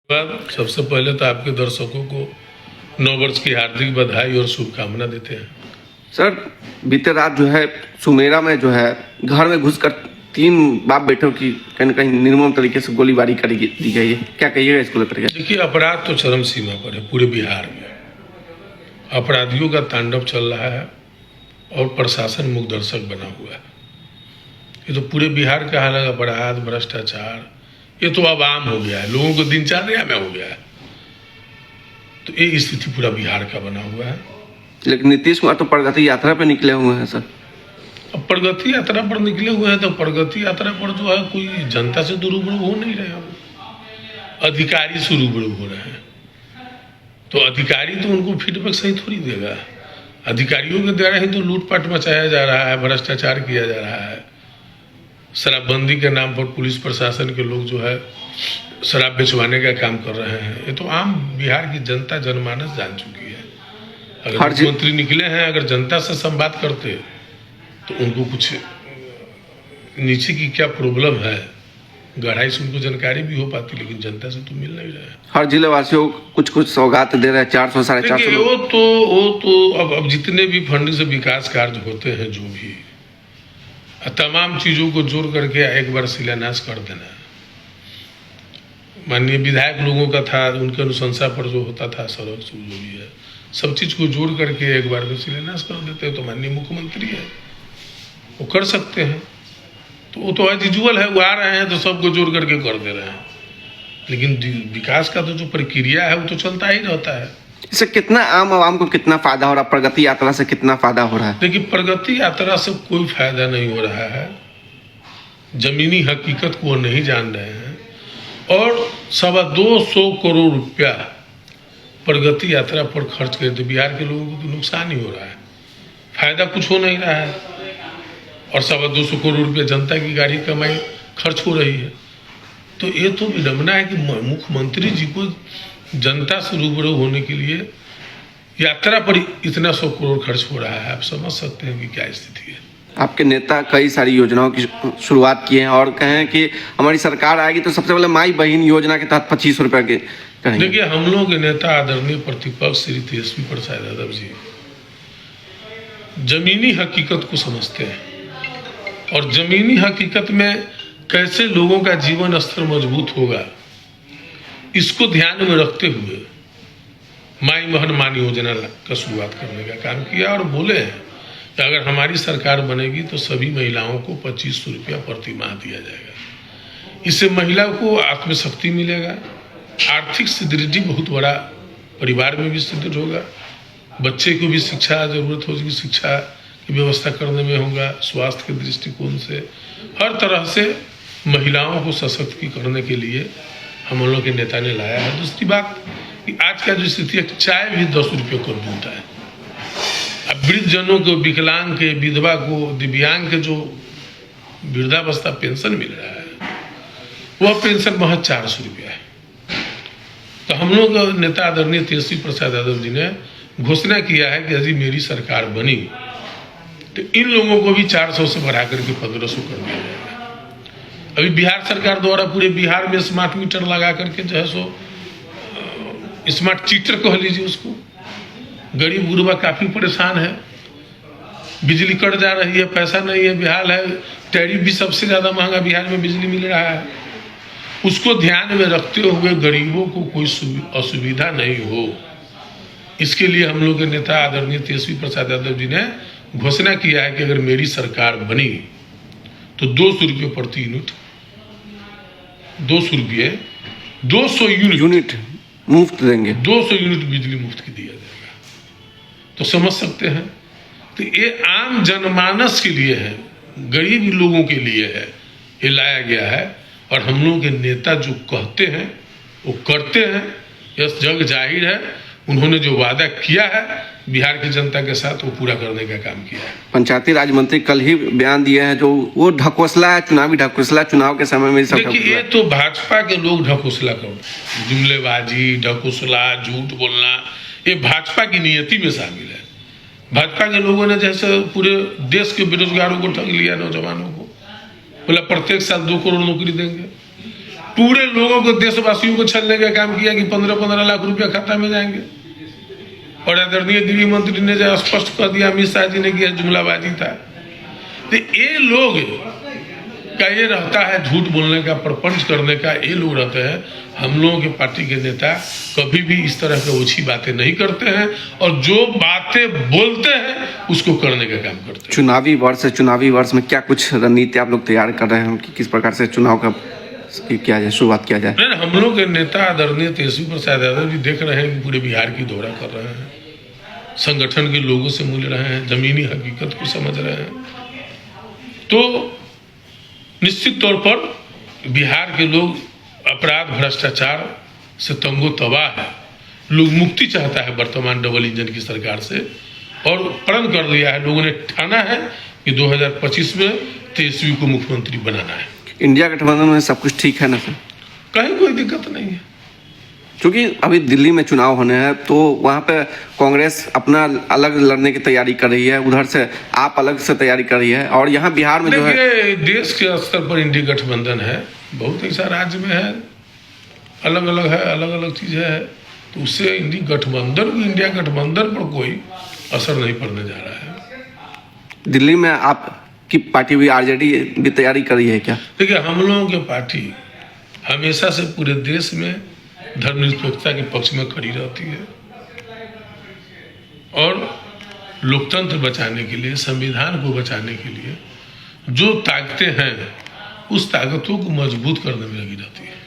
सबसे पहले तो आपके दर्शकों को नववर्ष की हार्दिक बधाई और शुभकामना देते हैं। सर, बीते रात जो है सुमेरा में जो है घर में घुसकर 3 बाप बेटों की कहीं न कहीं निर्मम तरीके से गोलीबारी दी गई है, क्या कहिएगा इसको लेकर? देखिए, अपराध तो चरम सीमा पर है। पूरे बिहार में अपराधियों का तांडव चल रहा है और प्रशासन मूक दर्शक बना हुआ है। ये तो पूरे बिहार का हाल है। अपराध, भ्रष्टाचार, ये तो अब आम हो गया है, लोगों को दिनचर्या में हो गया है। तो ये स्थिति पूरा बिहार का बना हुआ है। लेकिन नीतीश कुमार तो प्रगति यात्रा पे निकले हुए हैं सर। अब प्रगति यात्रा पर निकले हुए हैं तो प्रगति यात्रा पर जो है कोई जनता से तो रूबरू हो नहीं रहे हैं, अधिकारी से रूबरू हो रहे हैं। तो अधिकारी तो उनको फीडबैक सही थोड़ी देगा। अधिकारियों के द्वारा ही तो लूटपाट मचाया जा रहा है, भ्रष्टाचार किया जा रहा है। शराबबंदी के नाम पर पुलिस प्रशासन के लोग जो है शराब बेचवाने का काम कर रहे हैं। ये तो आम बिहार की जनता जनमानस जान चुकी है। अगर मुख्यमंत्री निकले हैं, अगर जनता से संवाद करते तो उनको कुछ नीचे की क्या प्रॉब्लम है गहराई से उनको जानकारी भी हो पाती, लेकिन जनता से तो मिल नहीं रहा है। हर जिले वासियों को कुछ सौगात दे रहे हैं, 400 साढ़े 400। वो तो अब जितने भी फंड से विकास कार्य होते हैं, जो भी तमाम चीजों को जोड़ करके एक बार शिलान्यास कर देना। माननीय विधायक लोगों का था, उनके अनुशंसा पर जो होता था सड़क जो भी है, सब चीज को जोड़ करके एक बार में शिलान्यास कर देते हैं। तो माननीय मुख्यमंत्री है, वो कर सकते हैं। तो वो तो एज यूजुअल है, वो आ रहे हैं तो सबको जोड़ करके कर दे रहे हैं। लेकिन विकास का तो जो प्रक्रिया है वो तो चलता ही रहता है। इससे कितना आम आवाम को कितना फायदा हो रहा है? प्रगति यात्रा से कितना फायदा हो रहा है? देखिए, प्रगति यात्रा से कोई फायदा नहीं हो रहा है। जमीनी हकीकत को वो नहीं जान रहे हैं। और 225 करोड़ रुपया प्रगति यात्रा पर खर्च करते बिहार के लोगों को तो नुकसान ही हो रहा है, फायदा कुछ हो नहीं रहा है। और 225 करोड़ रुपया जनता की गाड़ी कमाई खर्च हो रही है। तो ये तो विडंबना है कि मुख्यमंत्री जी को जनता से रूबरू होने के लिए यात्रा पर इतना 100 करोड़ खर्च हो रहा है। आप समझ सकते हैं कि क्या स्थिति है। आपके नेता कई सारी योजनाओं की शुरुआत किए हैं और कहें कि हमारी सरकार आएगी तो सबसे पहले माई बहन योजना के तहत 25 रुपए के कहेंगे। देखिए, हम लोग के नेता आदरणीय प्रतिपक्ष श्री तेजस्वी प्रसाद यादव जी जमीनी हकीकत को समझते हैं और जमीनी हकीकत में कैसे लोगों का जीवन स्तर मजबूत होगा, इसको ध्यान में रखते हुए माई बहन मान योजना का शुरुआत करने का काम किया और बोले हैं कि अगर हमारी सरकार बनेगी तो सभी महिलाओं को 2500 रुपया प्रति माह दिया जाएगा। इससे महिला को आत्मशक्ति मिलेगा, आर्थिक सुदृढ़ि बहुत बड़ा परिवार में भी सुदृढ़ होगा, बच्चे को भी शिक्षा जरूरत होगी, शिक्षा की व्यवस्था करने में होगा, स्वास्थ्य के दृष्टिकोण से हर तरह से महिलाओं को सशक्त करने के लिए हम लोग के नेता ने लाया है। दूसरी बात कि आज का जो स्थिति है, चाय भी 10 रुपये को मिलता है। अब वृद्धजनों को, विकलांग के, विधवा को, दिव्यांग के जो वृद्धावस्था पेंशन मिल रहा है, वह पेंशन महज 400 रुपया है। तो हम लोग नेता आदरणीय तेजस्वी प्रसाद यादव जी ने घोषणा किया है कि यदि मेरी सरकार बनी तो इन लोगों को भी 400 से बढ़ा करके 1500 कर दिया जाएगा। अभी बिहार सरकार द्वारा पूरे बिहार में स्मार्ट मीटर लगा करके जो है सो स्मार्ट चीटर कह लीजिए उसको, गरीब गुरबा काफी परेशान है। बिजली कट जा रही है, पैसा नहीं है, बिहार है, टैरिफ भी सबसे ज्यादा महंगा बिहार में बिजली मिल रहा है। उसको ध्यान में रखते हुए गरीबों को कोई असुविधा नहीं हो, इसके लिए हम लोग के नेता आदरणीय तेजस्वी प्रसाद यादव जी ने घोषणा किया है कि अगर मेरी सरकार बनी तो 200 रुपये प्रति यूनिट, 200 यूनिट मुफ्त देंगे। 200 यूनिट बिजली मुफ्त की दिया जाएगा। तो समझ सकते हैं, तो ये आम जनमानस के लिए है, गरीब लोगों के लिए है, ये लाया गया है। और हम लोगों के नेता जो कहते हैं वो करते हैं, यह जग जाहिर है। उन्होंने जो वादा किया है बिहार की जनता के साथ, वो पूरा करने का काम किया है। पंचायती राज मंत्री कल ही बयान दिए हैं, जो वो ढकोसला है, चुनावी ढकोसला, चुनाव के समय में। देखिए, ये तो भाजपा के लोग ढकोसला कर, जुमलेबाजी, ढकोसला, झूठ बोलना, ये भाजपा की नियति में शामिल है। भाजपा के लोगों ने जैसे पूरे देश के बेरोजगारों को ठग लिया, नौजवानों को बोला प्रत्येक साल 2 करोड़ नौकरी देंगे। पूरे लोगों को, देशवासियों को छलने का काम किया कि 15-15 लाख रुपया खाता में जाएंगे। और आदरणीय गृह मंत्री ने जो स्पष्ट कर दिया, अमित शाह जी ने किया, जुमलाबाजी था। तो ये लोग का ये रहता है झूठ बोलने का, प्रपंच करने का, ये लोग रहते हैं। हम लोगों के पार्टी के नेता कभी भी इस तरह की ओछी बातें नहीं करते हैं, और जो बातें बोलते हैं उसको करने का काम करते हैं। चुनावी वर्ष में क्या कुछ रणनीति आप लोग तैयार कर रहे हैं कि किस प्रकार से चुनाव का किया जाए, शुरुआत किया जाए? नहीं, हम लोग के नेता आदरणीय तेजस्वी प्रसाद यादव जी देख रहे हैं कि पूरे बिहार की दौरा कर रहे हैं, संगठन के लोगों से मिल रहे हैं, जमीनी हकीकत को समझ रहे हैं। तो निश्चित तौर पर बिहार के लोग अपराध भ्रष्टाचार से तंगो तबाह है। लोग मुक्ति चाहता है वर्तमान डबल इंजन की सरकार से, और प्रण कर लिया है, लोगों ने ठाना है कि 2025 में तेजस्वी को मुख्यमंत्री बनाना है। इंडिया गठबंधन में सब कुछ ठीक है ना सर? कहीं कोई दिक्कत नहीं है, क्योंकि अभी दिल्ली में चुनाव होने हैं, तो वहाँ पे कांग्रेस अपना अलग लड़ने की तैयारी कर रही है, उधर से आप अलग से तैयारी कर रही है, और यहाँ बिहार में जो है देश के स्तर पर इंडिया गठबंधन है, बहुत ऐसा राज्य में है, अलग अलग है, अलग अलग चीज़ है। तो उससे इंडिया गठबंधन पर कोई असर नहीं पड़ने जा रहा है। दिल्ली में आपकी पार्टी भी, आरजेडी भी तैयारी कर रही है क्या? देखिए, हम लोगों की पार्टी हमेशा से पूरे देश में धर्मनिरपेक्षता के पक्ष में खड़ी रहती है, और लोकतंत्र बचाने के लिए, संविधान को बचाने के लिए जो ताकतें हैं, उस ताकतों को मजबूत करने में लगी रहती है।